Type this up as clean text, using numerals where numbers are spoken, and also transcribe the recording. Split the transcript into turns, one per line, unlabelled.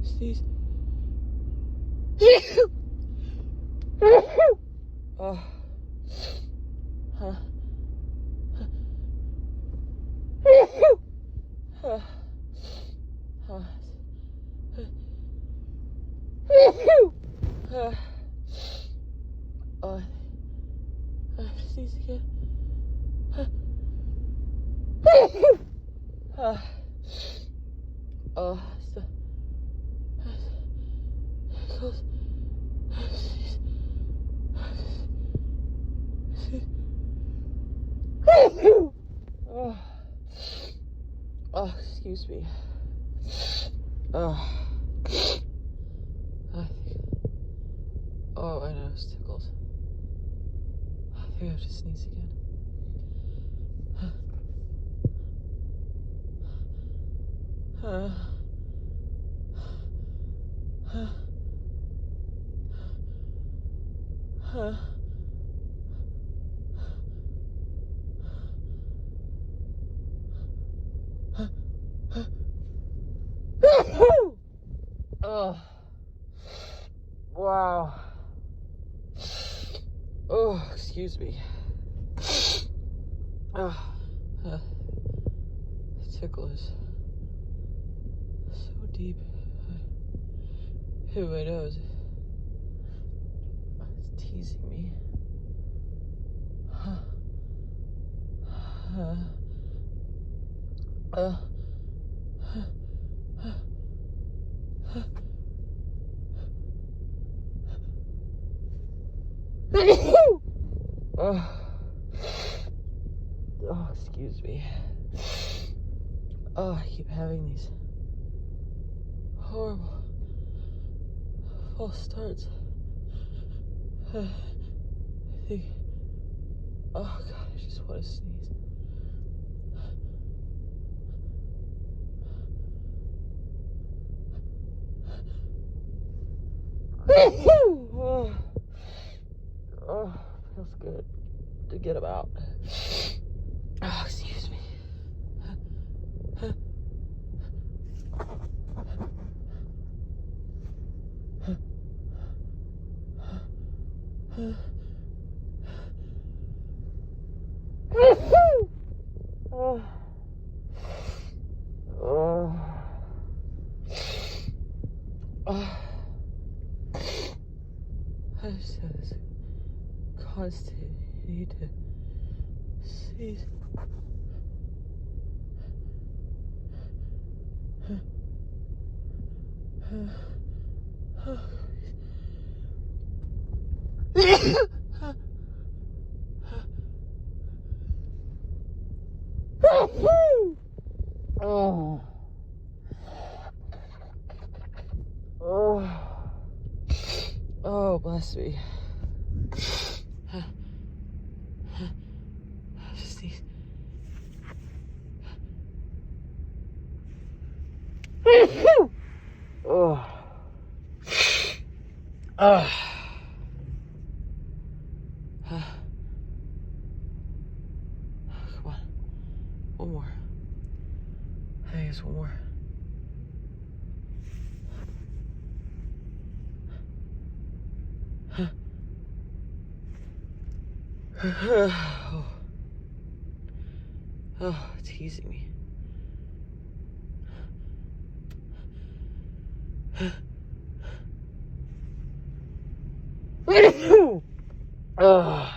Sneeze. Oh. Huh. Sneeze again. So close. Excuse me. My nose tickles. I think I have to sneeze again. Oh, wow. Oh, excuse me. The tickle is so deep in my nose. It's teasing me. Excuse me. I keep having these horrible false starts. I think, oh God, I just want to sneeze. Feels good to get them out. Excuse me. I just have this constant need to sneeze. Oh. Oh, bless me. Sneeze. Oh. Come on. One more. I think it's one more. It's teasing me. Ugh.